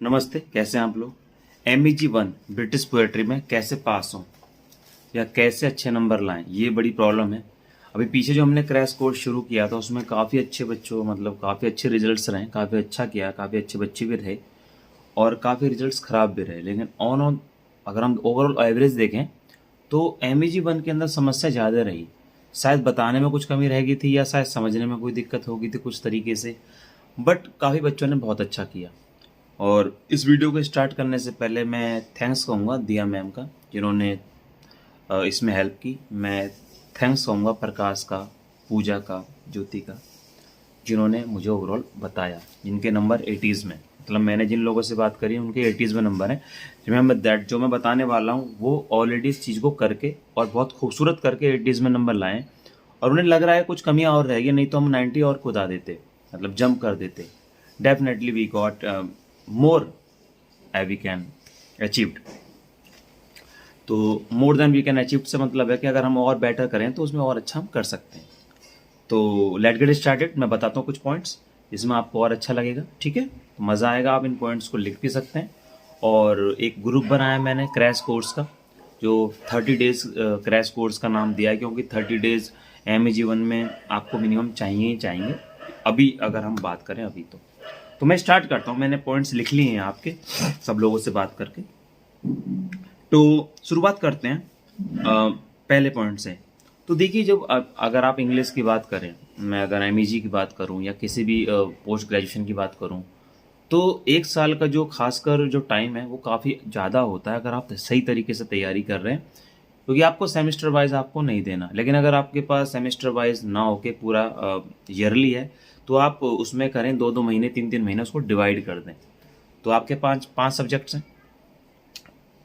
नमस्ते, कैसे हैं आप लोग। MEG 1 ब्रिटिश पोएट्री में कैसे पास हों या कैसे अच्छे नंबर लाएं, ये बड़ी प्रॉब्लम है। अभी पीछे जो हमने क्रैश कोर्स शुरू किया था उसमें काफ़ी अच्छे बच्चों काफ़ी अच्छे रिजल्ट्स रहे, काफ़ी अच्छा किया, काफ़ी अच्छे बच्चे भी रहे और काफ़ी रिजल्ट्स ख़राब भी रहे। लेकिन ऑन अगर हम ओवरऑल एवरेज देखें तो MEG 1 के अंदर समस्या ज़्यादा रही। शायद बताने में कुछ कमी रह गई थी या शायद समझने में कोई दिक्कत हो गई थी कुछ तरीके से, बट काफ़ी बच्चों ने बहुत अच्छा किया। और इस वीडियो को स्टार्ट करने से पहले मैं थैंक्स कहूँगा दिया मैम का, जिन्होंने इसमें हेल्प की। मैं थैंक्स कहूँगा प्रकाश का, पूजा का, ज्योति का, जिन्होंने मुझे ओवरऑल बताया, जिनके नंबर 80s में, मतलब मैंने जिन लोगों से बात करी उनके 80s में नंबर हैं। जो मैं बताने वाला हूँ वो ऑलरेडी इस चीज़ को करके और बहुत खूबसूरत करके 80s में नंबर लाएँ और उन्हें लग रहा है कुछ कमियाँ और रह गई, नहीं तो हम 90 और खुदा देते, मतलब जंप कर देते। Definitely we got more we can achieved. तो more than we can achieve से मतलब है कि अगर हम और बेटर करें तो उसमें और अच्छा हम कर सकते हैं। तो लेट गेट स्टार्टेड। मैं बताता हूँ कुछ पॉइंट्स जिसमें आपको और अच्छा लगेगा, ठीक है, तो मज़ा आएगा। आप इन पॉइंट्स को लिख भी सकते हैं। और एक ग्रुप बनाया मैंने क्रैश कोर्स का, जो 30 डेज क्रैश कोर्स का नाम दिया है, क्योंकि 30 डेज MEG 1 में आपको मिनिमम चाहिए ही चाहिए। अभी अगर हम बात करें अभी तो मैं स्टार्ट करता हूँ। मैंने पॉइंट्स लिख लिए हैं आपके सब लोगों से बात करके। तो शुरुआत करते हैं पहले पॉइंट से। तो देखिए, जब अगर आप इंग्लिश की बात करें, मैं अगर MEG की बात करूं या किसी भी पोस्ट ग्रेजुएशन की बात करूं, तो एक साल का जो खासकर जो टाइम है वो काफ़ी ज़्यादा होता है अगर आप सही तरीके से तैयारी कर रहे हैं, क्योंकि आपको सेमेस्टर वाइज आपको नहीं देना। लेकिन अगर आपके पास सेमेस्टर वाइज ना होके पूरा ईयरली है तो आप उसमें करें 2-2 महीने 3-3 महीने उसको डिवाइड कर दें। तो आपके पाँच पाँच सब्जेक्ट्स हैं,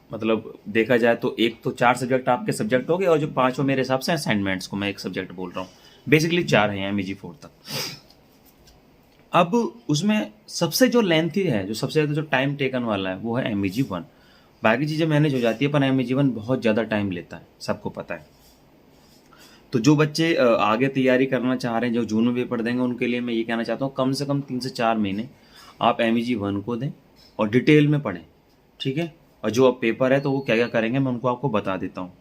मतलब देखा जाए तो एक तो 4 सब्जेक्ट आपके सब्जेक्ट हो गए और जो 5 मेरे हिसाब से असाइनमेंट्स को मैं एक सब्जेक्ट बोल रहा हूँ, बेसिकली 4 हैं MEG 4 तक। अब उसमें सबसे जो लेंथी है, जो सबसे ज़्यादा जो टाइम टेकन वाला है वो है MEG 1। बाकी चीज़ें मैनेज हो जाती है पर MEG 1 बहुत ज़्यादा टाइम लेता है, सबको पता है। तो जो बच्चे आगे तैयारी करना चाह रहे हैं, जो जून में पेपर देंगे, उनके लिए मैं ये कहना चाहता हूँ कम से कम 3 से 4 महीने आप MEG 1 को दें और डिटेल में पढ़ें, ठीक है। और जो अब पेपर है तो वो क्या क्या करेंगे मैं उनको आपको बता देता हूँ।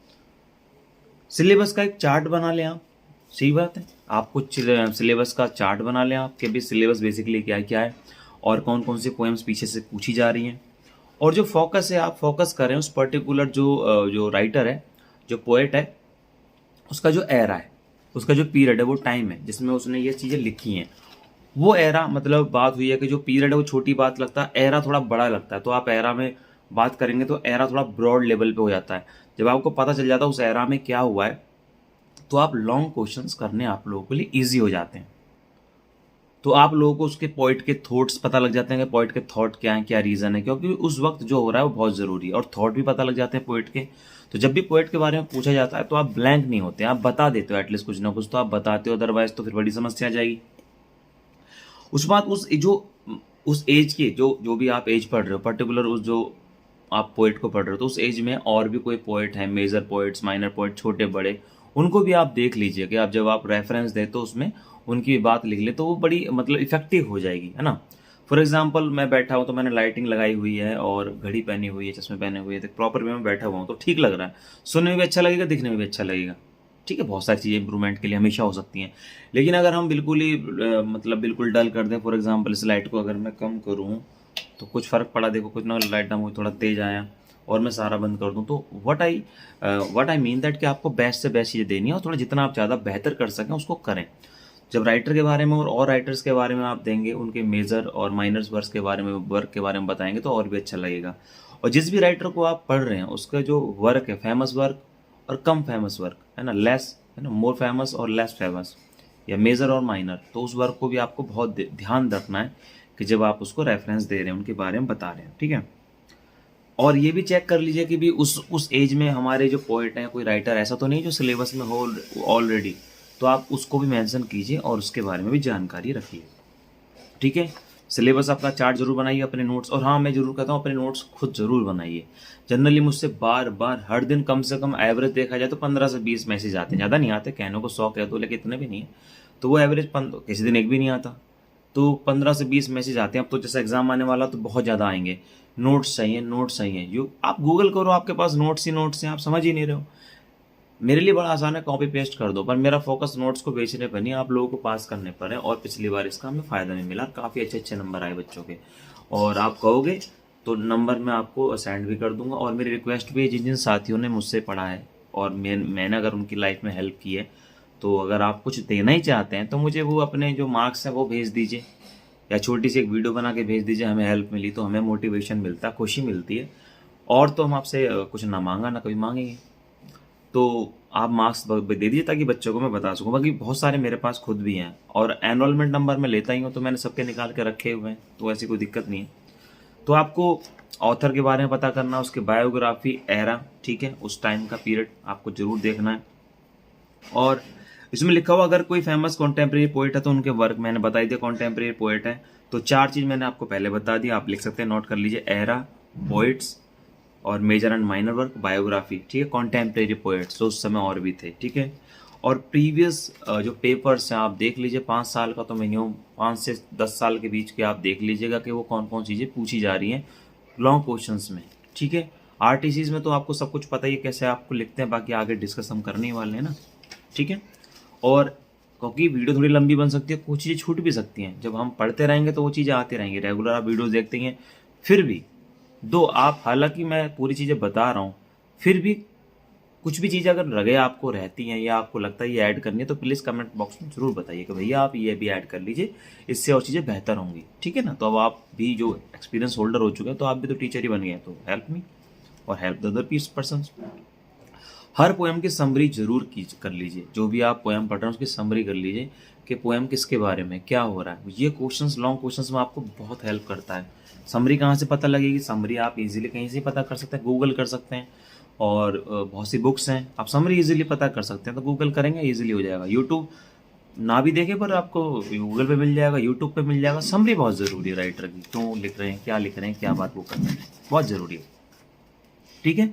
सिलेबस का एक चार्ट बना लें आप, सही बात है, आप कुछ सिलेबस का चार्ट बना लें आप कि भाई सिलेबस बेसिकली क्या क्या है और कौन कौन सी पोएम्स पीछे से पूछी जा रही हैं। और जो फोकस है आप फोकस करें उस पर्टिकुलर जो राइटर है, जो पोएट है, उसका जो एरा है, उसका जो पीरियड है, वो टाइम है जिसमें उसने ये चीज़ें लिखी हैं, वो एरा, मतलब बात हुई है कि जो पीरियड है वो छोटी बात लगता है, एरा थोड़ा बड़ा लगता है। तो आप एरा में बात करेंगे तो एरा थोड़ा ब्रॉड लेवल पे हो जाता है। जब आपको पता चल जाता है उस एरा में क्या हुआ है तो आप लॉन्ग क्वेश्चंस करने आप लोगों के लिए ईजी हो जाते हैं। तो आप लोगों को उसके पोइट के थॉट्स पता लग जाते हैं कि पोइट के थॉट क्या हैं, क्या रीज़न है, क्योंकि उस वक्त जो हो रहा है वो बहुत ज़रूरी है और थॉट भी पता लग जाते हैं पोइट के। तो जब भी पोइट के बारे में पूछा जाता है तो आप ब्लैंक नहीं होते, आप बता देते हो, एटलीस्ट कुछ ना कुछ तो आप बताते हो, अदरवाइज तो फिर बड़ी समस्या आ जाएगी। उस बात उस एज के जो भी आप एज पढ़ रहे हो, पर्टिकुलर उस जो आप पोइट को पढ़ रहे हो, तो उस एज में और भी कोई पोइट है, मेजर पोइट्स, माइनर पोइट, छोटे बड़े, उनको भी आप देख लीजिए कि आप जब आप रेफरेंस दें तो उसमें उनकी बात लिख ले तो वो बड़ी मतलब इफेक्टिव हो जाएगी, है ना। फॉर एग्जाम्पल मैं बैठा हूँ तो मैंने लाइटिंग लगाई हुई है और घड़ी पहनी हुई है, चश्मे पहने हुए हैं, तो प्रॉपर वे में बैठा हुआ हूँ तो ठीक लग रहा है, सुनने में भी अच्छा लगेगा, दिखने में भी अच्छा लगेगा, ठीक है। बहुत सारी चीज़ें इंप्रूवमेंट के लिए हमेशा हो सकती हैं। लेकिन अगर हम बिल्कुल ही मतलब बिल्कुल डल कर दें, फॉर एग्जांपल इस लाइट को अगर मैं कम करूं तो कुछ फ़र्क पड़ा, देखो कुछ ना, लाइट ना हुई, थोड़ा तेज आया और मैं सारा बंद कर दूं, तो व्हाट आई मीन दैट कि आपको बेस्ट से बेस्ट चीज़ें देनी है और थोड़ा जितना आप ज़्यादा बेहतर कर सकें उसको करें। जब राइटर के बारे में और राइटर्स के बारे में आप देंगे, उनके मेजर और माइनर्स वर्क के बारे में बताएंगे तो और भी अच्छा लगेगा। और जिस भी राइटर को आप पढ़ रहे हैं उसका जो वर्क है, फेमस वर्क और कम फेमस वर्क, है ना, लेस, है ना, मोर फेमस और लेस फेमस, या मेजर और माइनर, तो उस वर्क को भी आपको बहुत ध्यान रखना है कि जब आप उसको रेफरेंस दे रहे हैं, उनके बारे में बता रहे हैं, ठीक है। और ये भी चेक कर लीजिए कि भी उस एज में हमारे जो पोइट हैं, कोई राइटर ऐसा तो नहीं जो सिलेबस में हो ऑलरेडी, तो आप उसको भी मेंशन कीजिए और उसके बारे में भी जानकारी रखिए, ठीक है। सिलेबस आपका चार्ट जरूर बनाइए, अपने नोट्स, और हाँ मैं जरूर कहता हूँ अपने नोट्स खुद जरूर बनाइए। जनरली मुझसे बार बार हर दिन कम से कम एवरेज देखा जाए तो 15 से 20 मैसेज आते हैं, ज़्यादा नहीं आते, कहने को 100 कह दो लेकिन इतने भी नहीं है। तो वो एवरेज किसी दिन एक भी नहीं आता, तो 15 से 20 मैसेज आते हैं। अब तो जैसे एग्जाम आने वाला तो बहुत ज़्यादा आएंगे, नोट्स चाहिए, नोट्स चाहिए। जो आप गूगल करो, आपके पास नोट्स ही नोट्स हैं, आप समझ ही नहीं रहे हो। मेरे लिए बड़ा आसान है, कॉपी पेस्ट कर दो, पर मेरा फोकस नोट्स को बेचने पर नहीं, आप लोगों को पास करने पर है। और पिछली बार इसका हमें फ़ायदा भी मिला, काफ़ी अच्छे अच्छे नंबर आए बच्चों के। और आप कहोगे तो नंबर मैं आपको सेंड भी कर दूंगा। और मेरी रिक्वेस्ट भी है, जिन जिन साथियों ने मुझसे पढ़ा है और मैंने अगर उनकी लाइफ में हेल्प की है, तो अगर आप कुछ देना ही चाहते हैं तो मुझे वो अपने जो मार्क्स हैं वो भेज दीजिए, या छोटी सी एक वीडियो बना के भेज दीजिए। हमें हेल्प मिली तो हमें मोटिवेशन मिलता है, खुशी मिलती है। और तो हम आपसे कुछ ना मांगा ना कभी मांगेंगे। तो आप मार्क्स दे दीजिए ताकि बच्चों को मैं बता सकूँ। बाकी बहुत सारे मेरे पास खुद भी हैं, और एनरोलमेंट नंबर मैं लेता ही हूँ, तो मैंने सबके निकाल के रखे हुए हैं, तो ऐसी कोई दिक्कत नहीं है। तो आपको ऑथर के बारे में पता करना, उसके बायोग्राफी, एरा, ठीक है, उस टाइम का पीरियड आपको जरूर देखना है। और इसमें लिखा हुआ अगर कोई फेमस कॉन्टेम्प्रेरी पोइट है तो उनके वर्क मैंने बता दिया, कॉन्टेम्प्रेरी पोइट है तो 4 चीज़ मैंने आपको पहले बता दी, आप लिख सकते हैं, नोट कर लीजिए। एरा, पोइट्स, और major and minor work, biography, ठीक है, कॉन्टेम्प्रेरी पोइट्स जो उस समय और भी थे, ठीक है। और प्रीवियस जो पेपर्स हैं आप देख लीजिए, 5 साल का तो मिनिमम 5 से 10 साल के बीच के आप देख लीजिएगा कि वो कौन कौन चीज़ें पूछी जा रही हैं लॉन्ग क्वेश्चंस में, ठीक है। आरटीसीज में तो आपको सब कुछ पता ही है कैसे आपको लिखते हैं, बाकी आगे डिस्कस हम करने वाले हैं ना, ठीक है। और क्योंकि वीडियो थोड़ी लंबी बन सकती है, कुछ चीज़ें छूट भी सकती हैं, जब हम पढ़ते रहेंगे तो वो चीज़ें आती रहेंगी। रेगुलर आप वीडियोस देखते हैं, फिर भी दो आप, हालांकि मैं पूरी चीज़ें बता रहा हूँ, फिर भी कुछ भी चीज़ अगर लगे आपको रहती हैं या आपको लगता है ये ऐड करनी है, तो प्लीज़ कमेंट बॉक्स में जरूर बताइए कि भैया आप ये भी ऐड कर लीजिए, इससे और चीज़ें बेहतर होंगी, ठीक है ना। तो अब आप भी जो एक्सपीरियंस होल्डर हो चुके हैं, तो आप भी तो टीचर ही बन गए हैं, तो हेल्प मी और help the other person. Her poem की समरी जरूर कर लीजिए, जो भी आप पोएम पढ़ रहे हैं उसकी समरी कर लीजिए कि पोएम किसके बारे में, क्या हो रहा है। ये क्वेश्चंस, लॉन्ग क्वेश्चंस में आपको बहुत हेल्प करता है। समरी कहाँ से पता लगेगी? समरी आप इजीली कहीं से पता कर सकते हैं, गूगल कर सकते हैं, और बहुत सी बुक्स हैं, आप समरी इजीली पता कर सकते हैं। तो गूगल करेंगे इजीली हो जाएगा। यूट्यूब ना भी देखे पर आपको गूगल पे मिल जाएगा, यूट्यूब पे मिल जाएगा। समरी बहुत ज़रूरी है राइटर की, क्यों लिख रहे हैं, क्या लिख रहे हैं, क्या बात वो कर रहे हैं, बहुत ज़रूरी है, ठीक है।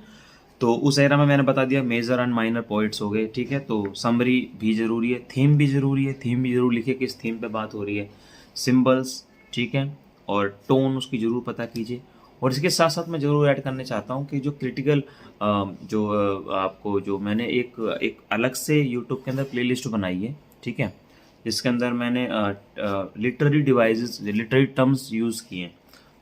तो उस एरा में मैंने बता दिया मेजर एंड माइनर पोइट्स हो गए, ठीक है। तो समरी भी जरूरी है, थीम भी जरूरी है, थीम भी जरूर लिखिए किस थीम पे बात हो रही है, सिंबल्स, ठीक है, और टोन उसकी जरूर पता कीजिए। और इसके साथ साथ मैं जरूर ऐड करना चाहता हूँ कि जो क्रिटिकल आपको जो मैंने एक अलग से यूट्यूब के अंदर प्लेलिस्ट बनाई है, ठीक है, जिसके अंदर मैंने literary devices, literary terms use किए हैं,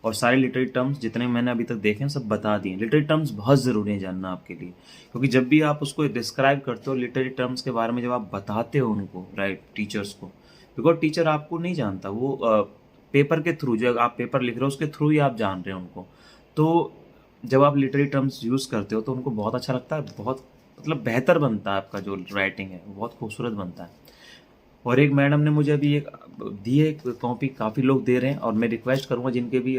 और सारे लिटरेरी टर्म्स जितने मैंने अभी तक देखे हैं सब बता दिए। लिटरेरी टर्म्स बहुत ज़रूरी है जानना आपके लिए, क्योंकि जब भी आप उसको डिस्क्राइब करते हो लिटरेरी टर्म्स के बारे में, जब आप बताते हो उनको, राइट, टीचर्स को, बिकॉज टीचर आपको नहीं जानता, वो पेपर के थ्रू, जो आप पेपर लिख रहे हो उसके थ्रू ही आप जान रहे हो उनको। तो जब आप लिटरेरी टर्म्स यूज़ करते हो तो उनको बहुत अच्छा लगता है, बहुत मतलब बेहतर बनता है आपका जो राइटिंग है, बहुत खूबसूरत बनता है। और एक मैडम ने मुझे अभी एक दी है कॉपी, काफ़ी लोग दे रहे हैं, और मैं रिक्वेस्ट करूँगा जिनके भी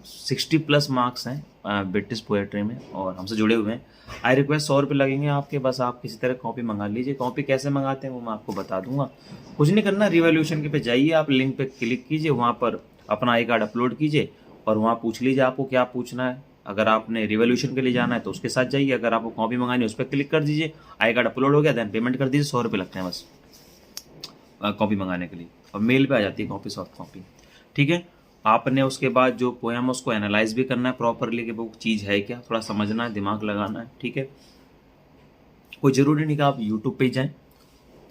60+ मार्क्स हैं ब्रिटिश पोएट्री में और हमसे जुड़े हुए हैं, आई रिक्वेस्ट 100 रुपये लगेंगे आपके, बस आप किसी तरह कॉपी मंगा लीजिए। कॉपी कैसे मंगाते हैं वो मैं आपको बता दूंगा, कुछ नहीं करना, रिवॉल्यूशन के पे जाइए, आप लिंक पे क्लिक कीजिए, वहाँ पर अपना आई कार्ड अपलोड कीजिए, और वहाँ पूछ लीजिए आपको क्या पूछना है। अगर आपने रिवॉल्यूशन के लिए जाना है तो उसके साथ जाइए, अगर आपको कॉपी मंगानी है उस पर क्लिक कर दीजिए, आई कार्ड अपलोड हो गया, देन पेमेंट कर दीजिए, 100 रुपये लगते हैं बस कॉपी मंगाने के लिए, और मेल पे आ जाती है कॉपी, सॉफ्ट कॉपी, ठीक है। आपने उसके बाद जो पोएम उसको एनालाइज भी करना है प्रॉपरली कि वो चीज़ है क्या, थोड़ा समझना है, दिमाग लगाना है, ठीक है। कोई ज़रूरी नहीं कि आप यूट्यूब पे ही जाएँ,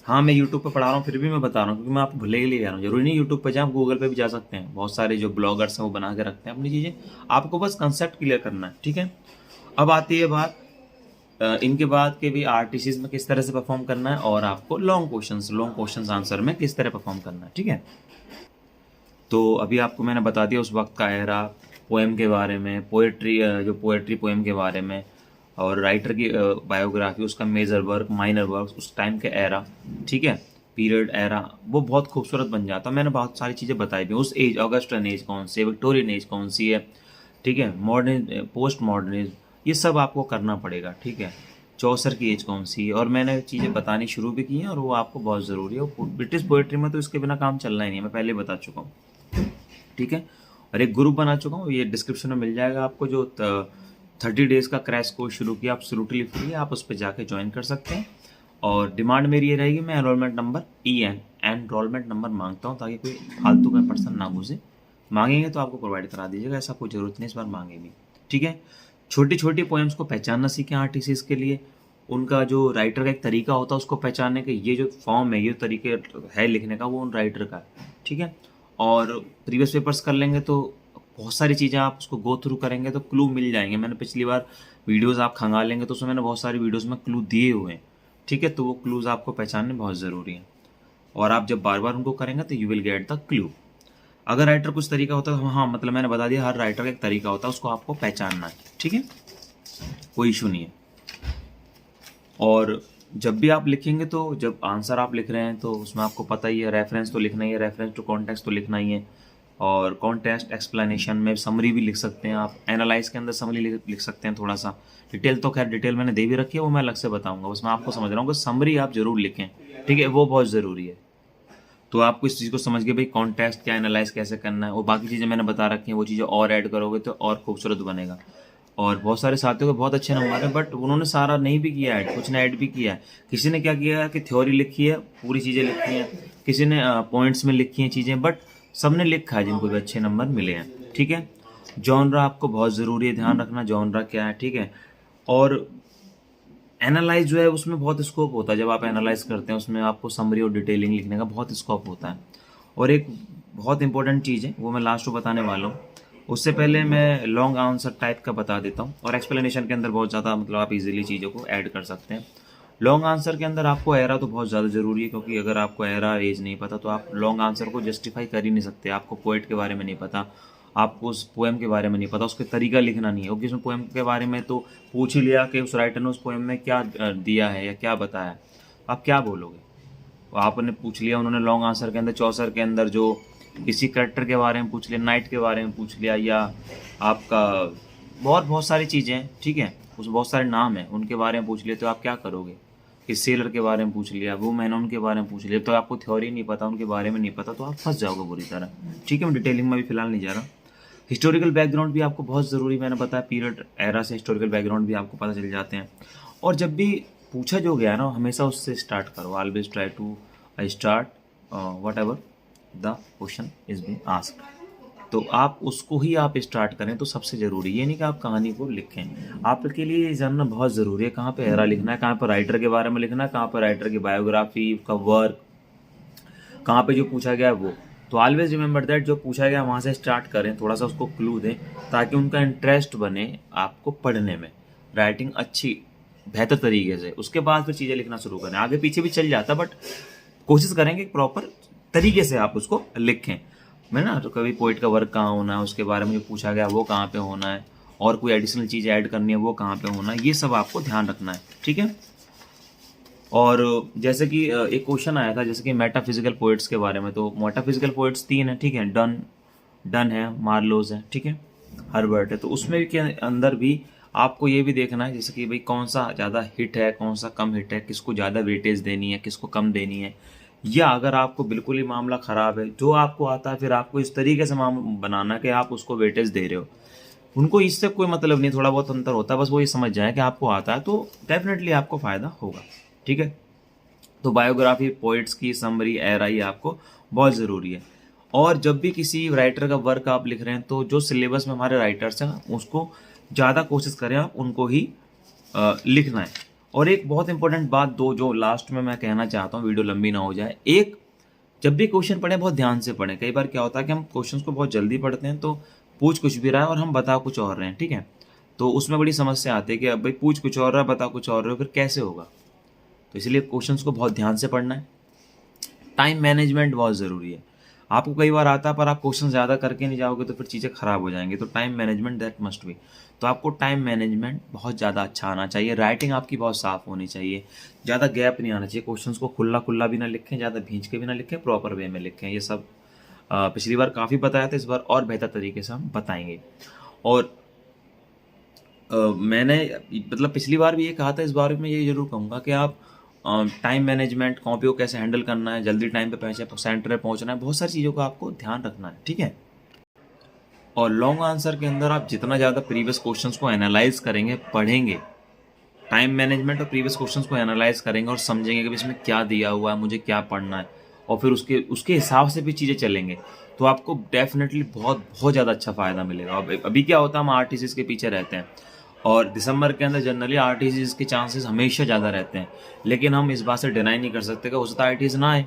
हाँ मैं यूट्यूब पे पढ़ा रहा हूँ फिर भी मैं बता रहा हूँ, क्योंकि मैं आपको भले के लिए जा रहा हूँ, जरूरी नहीं यूट्यूब पे जाएँ, आप गूगल पे भी जा सकते हैं, बहुत सारे जो ब्लॉगर्स हैं वो बना के रखते हैं अपनी चीज़ें, आपको बस कंसेप्ट क्लियर करना है, ठीक है। अब आती है बात इनके बाद के भी आरटीसीज में किस तरह से परफॉर्म करना है, और आपको लॉन्ग क्वेश्चंस आंसर में किस तरह परफॉर्म करना है, ठीक है। तो अभी आपको मैंने बता दिया उस वक्त का एरा, पोएम के बारे में, पोएट्री, जो पोएट्री पोएम के बारे में, और राइटर की बायोग्राफी, उसका मेजर वर्क, माइनर वर्क, उस टाइम के एरा, ठीक है, पीरियड, एरा, वो बहुत खूबसूरत बन जाता। मैंने बहुत सारी चीज़ें बताई थी, उस एज, ऑगस्टन एज कौन सी है, विक्टोरियन एज कौन सी है, ठीक है, मॉडर्न, पोस्ट मॉडर्निज्म, ये सब आपको करना पड़ेगा, ठीक है, चौसर की एज कौन सी है, और मैंने चीज़ें बतानी शुरू भी की हैं, और वो आपको बहुत ज़रूरी है। ब्रिटिश पोएट्री में तो इसके बिना काम चलना ही नहीं है, मैं पहले बता चुका हूँ, ठीक है। और एक ग्रुप बना चुका हूँ, ये डिस्क्रिप्शन में मिल जाएगा आपको, जो 30 डेज़ का क्रैश कोर्स शुरू किया, एब्सोल्युटली फ्री है, आप उस पर जाके ज्वाइन कर सकते हैं। और डिमांड मेरी ये रहेगी, मैं एनरोलमेंट नंबर एनरोलमेंट नंबर मांगता हूँ, ताकि कोई फालतू का पर्सन ना घुसे। मांगेंगे तो आपको प्रोवाइड करा दीजिएगा, ऐसा कोई ज़रूरत नहीं इस बार मांगे भी, ठीक है। छोटी छोटी पोएम्स को पहचानना सीखें आर्टिस्ट के लिए। उनका जो राइटर का एक तरीका होता है उसको पहचानने के, ये जो फॉर्म है, ये तरीके है लिखने का, वो उन राइटर का है, ठीक है। और प्रीवियस पेपर्स कर लेंगे तो बहुत सारी चीज़ें आप उसको गो थ्रू करेंगे तो क्लू मिल जाएंगे। मैंने पिछली बार वीडियोस आप खंगालेंगे तो उसमें मैंने बहुत सारी वीडियोस में क्लू दिए हुए हैं, ठीक है। तो वो क्लूज आपको पहचानने बहुत ज़रूरी है, और आप जब बार बार उनको करेंगे तो you will get the clue. अगर राइटर कुछ तरीका होता है तो हाँ, मतलब मैंने बता दिया, हर राइटर का एक तरीका होता है, उसको आपको पहचानना है, ठीक है, कोई इशू नहीं है। और जब भी आप लिखेंगे तो जब आंसर आप लिख रहे हैं तो उसमें आपको पता ही है, रेफरेंस तो लिखना ही है, रेफरेंस टू कॉन्टेक्स्ट तो लिखना ही है, और कॉन्टेक्स्ट एक्सप्लेनेशन में समरी भी लिख सकते हैं आप, एनालाइज के अंदर समरी लिख सकते हैं थोड़ा सा। डिटेल तो खैर डिटेल मैंने दे भी रखी है, वो मैं अलग से बताऊंगा, बस मैं आपको समझ रहा हूँ कि समरी आप जरूर लिखें, ठीक है, वो बहुत ज़रूरी है। तो आपको इस चीज़ को समझ के भाई कॉन्टेक्स्ट क्या एनालाइज कैसे करना है, और बाकी चीज़ें मैंने बता रखी हैं, वो चीज़ें और ऐड करोगे तो और खूबसूरत बनेगा। और बहुत सारे साथियों के बहुत अच्छे नंबर हैं, बट उन्होंने सारा नहीं भी किया ऐड, कुछ ने ऐड भी किया है। किसी ने क्या किया है कि थ्योरी लिखी है, पूरी चीज़ें लिखी हैं, किसी ने पॉइंट्स में लिखी हैं चीज़ें, बट सबने लिखा है जिनको भी अच्छे नंबर मिले हैं, ठीक है। जॉनरा आपको बहुत ज़रूरी है, ध्यान रखना जॉनरा क्या है, ठीक है। और एनालाइज जो है उसमें बहुत स्कोप होता है, जब आप एनालाइज करते हैं उसमें आपको समरी और डिटेलिंग लिखने का बहुत स्कोप होता है। और एक बहुत इंपॉर्टेंट चीज़ है, वो मैं लास्ट में बताने वाला हूँ, उससे पहले मैं लॉन्ग आंसर टाइप का बता देता हूँ, और एक्सप्लेनेशन के अंदर बहुत ज़्यादा मतलब आप इजीली चीज़ों को ऐड कर सकते हैं। लॉन्ग आंसर के अंदर आपको एरा तो बहुत ज़्यादा ज़रूरी है, क्योंकि अगर आपको एरा एज नहीं पता तो आप लॉन्ग आंसर को जस्टिफाई कर ही नहीं सकते। आपको पोएट के बारे में नहीं पता, आपको उस पोएम के बारे में नहीं पता, उसका तरीका लिखना नहीं है, क्योंकि उसमें पोएम के बारे में तो पूछ ही लिया कि उस राइटर ने उस पोएम में क्या दिया है या क्या बताया है, आप क्या बोलोगे। तो आपने पूछ लिया, उन्होंने लॉन्ग आंसर के अंदर चौसर के अंदर जो किसी करेक्टर के बारे में पूछ लिया, नाइट के बारे में पूछ लिया, या आपका बहुत सारी चीज़ें हैं, ठीक है, उस बहुत सारे नाम हैं उनके बारे में पूछ लिया, तो आप क्या करोगे। कि सेलर के बारे में पूछ लिया, वो मैंने उनके बारे में पूछ लिया, तो आपको थ्योरी नहीं पता, उनके बारे में नहीं पता, तो आप फंस जाओगे बुरी तरह, ठीक है। मैं डिटेलिंग में भी फिलहाल नहीं जा रहा। हिस्टोरिकल बैकग्राउंड भी आपको बहुत ज़रूरी, मैंने बताया पीरियड एरा से हिस्टोरिकल बैकग्राउंड भी आपको पता चल जाते हैं। और जब भी पूछा जो गया ना, हमेशा उससे स्टार्ट करो, always try to start whatever the question is being asked, तो आप उसको ही आप स्टार्ट करें तो सबसे ज़रूरी। ये नहीं कि आप कहानी को लिखें, आपके लिए ये जानना बहुत ज़रूरी है कहाँ पे एरा लिखना है, कहाँ पर राइटर के बारे में लिखना है, कहाँ पर राइटर की बायोग्राफी का वर्क, कहाँ पे जो पूछा गया है वो। तो ऑलवेज रिमेंबर दैट, जो पूछा गया वहाँ से स्टार्ट करें, थोड़ा सा उसको क्लू दें, ताकि उनका इंटरेस्ट बने आपको पढ़ने में, राइटिंग अच्छी बेहतर तरीके से। उसके बाद फिर चीज़ें लिखना शुरू करें, आगे पीछे भी चल जाता, बट कोशिश करेंगे प्रॉपर तरीके से आप उसको लिखें। मैं ना तो कभी पोइट का वर्क कहाँ होना है, उसके बारे में जो पूछा गया वो कहाँ पे होना है, और कोई एडिशनल चीज़ ऐड करनी है वो कहाँ पे होना है, ये सब आपको ध्यान रखना है, ठीक है। और जैसे कि एक क्वेश्चन आया था जैसे कि मेटाफिजिकल पोइट्स के बारे में, तो मेटाफिजिकल पोइट्स 3 है, ठीक है। डन है, मार्लोज है, ठीक है, हर्बर्ट है। तो उसमें के अंदर भी आपको ये भी देखना है जैसे कि भाई कौन सा ज़्यादा हिट है, कौन सा कम हिट है, किसको ज़्यादा वेटेज देनी है, किसको कम देनी है। या अगर आपको बिल्कुल ही मामला ख़राब है, जो आपको आता है, फिर आपको इस तरीके से बनाना कि आप उसको वेटेज दे रहे हो। उनको इससे कोई मतलब नहीं, थोड़ा बहुत अंतर होता है, बस वो ये समझ जाए कि आपको आता है तो डेफिनेटली आपको फ़ायदा होगा, ठीक है। तो बायोग्राफी, पोइट्स की समरी, एरा, ये आपको बहुत ज़रूरी है। और जब भी किसी राइटर का वर्क आप लिख रहे हैं तो जो सिलेबस में हमारे राइटर्स हैं उसको ज़्यादा कोशिश करें आप उनको ही लिखना है। और एक बहुत इंपॉर्टेंट बात दो जो लास्ट में मैं कहना चाहता हूँ, वीडियो लंबी ना हो जाए, एक, जब भी क्वेश्चन पढ़ें बहुत ध्यान से पढ़ें। कई बार क्या होता है कि हम क्वेश्चंस को बहुत जल्दी पढ़ते हैं, तो पूछ कुछ भी रहा है और हम बता कुछ और रहे हैं, ठीक है। तो उसमें बड़ी समस्या आती है कि अब भाई पूछ कुछ और रहा है, बता कुछ और रहे हो, फिर कैसे होगा। तो इसलिए क्वेश्चंस को बहुत ध्यान से पढ़ना है। टाइम मैनेजमेंट बहुत ज़रूरी है। आपको कई बार आता है पर आप क्वेश्चन ज़्यादा करके नहीं जाओगे तो फिर चीज़ें ख़राब हो जाएंगी। तो time management that must be. तो आपको टाइम मैनेजमेंट बहुत ज़्यादा अच्छा आना चाहिए। राइटिंग आपकी बहुत साफ़ होनी चाहिए, ज़्यादा गैप नहीं आना चाहिए। क्वेश्चंस को खुला खुला भी ना लिखें, ज़्यादा भींच के भी ना लिखें, प्रॉपर वे में लिखें। ये सब पिछली बार काफ़ी बताया था, इस बार और बेहतर तरीके से हम बताएंगे। और मैंने मतलब पिछली बार भी ये कहा था, इस बार में ये जरूर कहूँगा कि आप टाइम मैनेजमेंट, कॉपी को कैसे हैंडल करना है, जल्दी टाइम पे सेंटर पे पहुँचना है, बहुत सारी चीज़ों का आपको ध्यान रखना है, ठीक है। और लॉन्ग आंसर के अंदर आप जितना ज़्यादा प्रीवियस क्वेश्चंस को एनालाइज करेंगे, पढ़ेंगे, टाइम मैनेजमेंट और प्रीवियस क्वेश्चंस को एनालाइज करेंगे और समझेंगे कि इसमें क्या दिया हुआ है, मुझे क्या पढ़ना है, और फिर उसके उसके हिसाब से भी चीज़ें चलेंगे, तो आपको डेफिनेटली बहुत बहुत ज़्यादा अच्छा फ़ायदा मिलेगा। अब अभी क्या होता है, हम आरटीसीज के पीछे रहते हैं और दिसंबर के अंदर जनरली आरटीसीज के चांसेस हमेशा ज़्यादा रहते हैं, लेकिन हम इस बात से डिनाई नहीं कर सकते कि हो सकता है आरटीज ना आए,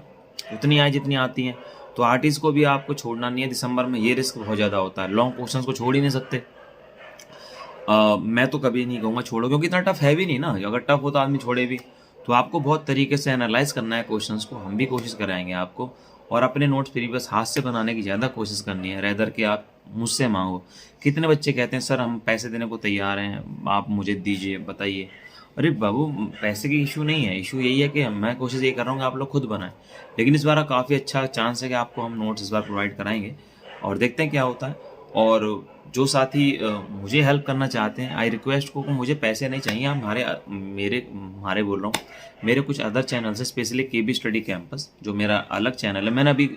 उतनी आए जितनी आती हैं। तो आरटीज को भी आपको छोड़ना नहीं है दिसंबर में, ये रिस्क बहुत ज़्यादा होता है, लॉन्ग क्वेश्चंस को छोड़ ही नहीं सकते। मैं तो कभी नहीं कहूँगा छोड़ो, क्योंकि इतना टफ है भी नहीं ना, अगर टफ हो तो आदमी छोड़े भी। तो आपको बहुत तरीके से एनालाइज करना है क्वेश्चंस को, हम भी कोशिश कराएंगे आपको, और अपने नोट्स प्रीवियस हाथ से बनाने की ज़्यादा कोशिश करनी है, रेदर कि आप मुझसे मांगो। कितने बच्चे कहते हैं सर हम पैसे देने को तैयार हैं, आप मुझे दीजिए, बताइए। अरे बाबू, पैसे की इशू नहीं है, इशू यही है कि मैं कोशिश ये कर रहा हूँ कि आप लोग खुद बनाएं। लेकिन इस बार काफ़ी अच्छा चांस है कि आपको हम नोट्स इस बार प्रोवाइड कराएंगे, और देखते हैं क्या होता है। और जो साथी मुझे हेल्प करना चाहते हैं, आई रिक्वेस्ट को मुझे पैसे नहीं चाहिए, आप हमारे बोल रहा हूँ, मेरे कुछ अदर चैनल है, स्पेशली केबी स्टडी कैंपस जो मेरा अलग चैनल है, मैंने अभी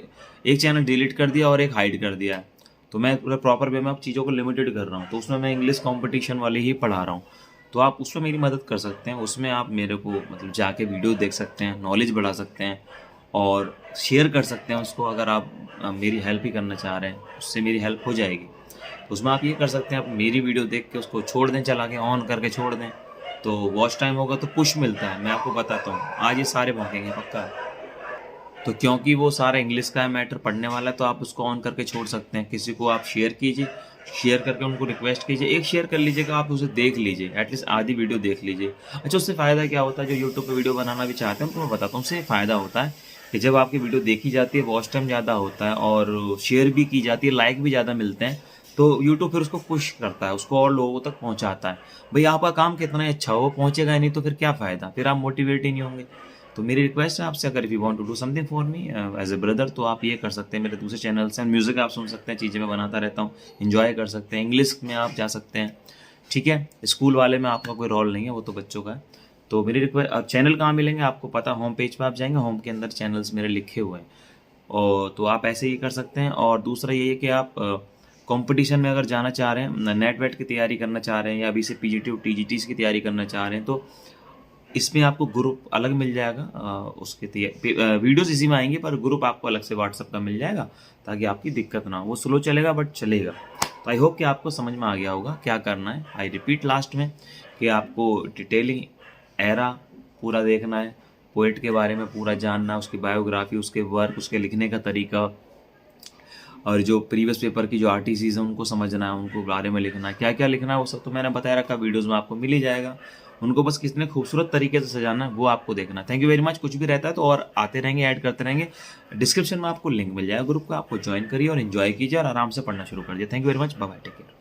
एक चैनल डिलीट कर दिया और एक हाइड कर दिया है। तो मैं पूरा प्रॉपर वे में अब चीज़ों को लिमिटेड कर रहा हूँ, तो उसमें मैं इंग्लिश कंपटीशन वाले ही पढ़ा रहा हूँ। तो आप उसमें मेरी मदद कर सकते हैं, उसमें आप मेरे को मतलब जाके वीडियो देख सकते हैं, नॉलेज बढ़ा सकते हैं और शेयर कर सकते हैं उसको। अगर आप मेरी हेल्प ही करना चाह रहे हैं, उससे मेरी हेल्प हो जाएगी। तो उसमें आप ये कर सकते हैं, आप मेरी वीडियो देख के उसको छोड़ दें, चला के ऑन करके छोड़ दें, तो वॉच टाइम होगा तो पुश मिलता है। मैं आपको बताता हूँ, आज ये सारे भौंकेंगे पक्का है। तो क्योंकि वो सारा इंग्लिश का मैटर पढ़ने वाला है, तो आप उसको ऑन करके छोड़ सकते हैं। किसी को आप शेयर कीजिए, शेयर करके उनको रिक्वेस्ट कीजिए, एक शेयर कर लीजिएगा, आप उसे देख लीजिए, एटलीस्ट आधी वीडियो देख लीजिए। अच्छा, उससे फ़ायदा क्या होता है, जो यूट्यूब पे वीडियो बनाना भी चाहते हैं तो मैं बताता हूँ, उससे फ़ायदा होता है कि जब आपकी वीडियो देखी जाती है, वॉच टाइम ज़्यादा होता है और शेयर भी की जाती है, लाइक भी ज़्यादा मिलते हैं, तो यूट्यूब फिर उसको पुश करता है, उसको और लोगों तक पहुँचाता है। भाई आपका काम कितना ही अच्छा हो, वो पहुँचेगा ही नहीं तो फिर क्या फ़ायदा, फिर आप मोटिवेट ही नहीं होंगे। तो मेरी रिक्वेस्ट है आपसे, अगर if you want to do something for me as a brother, तो आप ये कर सकते हैं। मेरे दूसरे चैनल्स हैं, म्यूज़िक आप सुन सकते हैं, चीज़ें मैं बनाता रहता हूँ, इन्जॉय कर सकते हैं, इंग्लिश में आप जा सकते हैं, ठीक है। स्कूल वाले में आपका कोई रोल नहीं है, वो तो बच्चों का है। तो मेरी रिक्वेस्ट, चैनल कहाँ मिलेंगे आपको पता, होम पेज पर आप जाएंगे, होम के अंदर चैनल्स मेरे लिखे हुए हैं, और तो आप ऐसे ही कर सकते हैं। और दूसरा ये है कि आप कंपटीशन में अगर जाना चाह रहे हैं, नेट वेट की तैयारी करना चाह रहे हैं, या अभी से पीजीटी और टीजीटीज़ की तैयारी करना चाह रहे हैं, तो इसमें आपको ग्रुप अलग मिल जाएगा। उसके वीडियोस इसी में आएंगे, पर ग्रुप आपको अलग से व्हाट्सएप का मिल जाएगा, ताकि आपकी दिक्कत ना हो। वो स्लो चलेगा बट चलेगा। तो आई होप कि आपको समझ में आ गया होगा क्या करना है। आई रिपीट लास्ट में कि आपको डिटेलिंग एरा पूरा देखना है, पोएट के बारे में पूरा जानना है, उसकी बायोग्राफी, उसके वर्क, उसके लिखने का तरीका, और जो प्रीवियस पेपर की जो आरटीसीज हैं उनको समझना है, उनको बारे में लिखना है, क्या क्या लिखना है वो सब तो मैंने बताया रखा, वीडियोस में आपको मिल ही जाएगा। उनको बस कितने खूबसूरत तरीके से सजाना है वो आपको देखना है। Thank you very much. कुछ भी रहता है तो और आते रहेंगे, ऐड करते रहेंगे। डिस्क्रिप्शन में आपको लिंक मिल जाएगा ग्रुप का, आपको ज्वाइन करिए और इन्जॉय कीजिए और आराम से पढ़ना शुरू कर दिए। Thank you very much, bye bye, take care.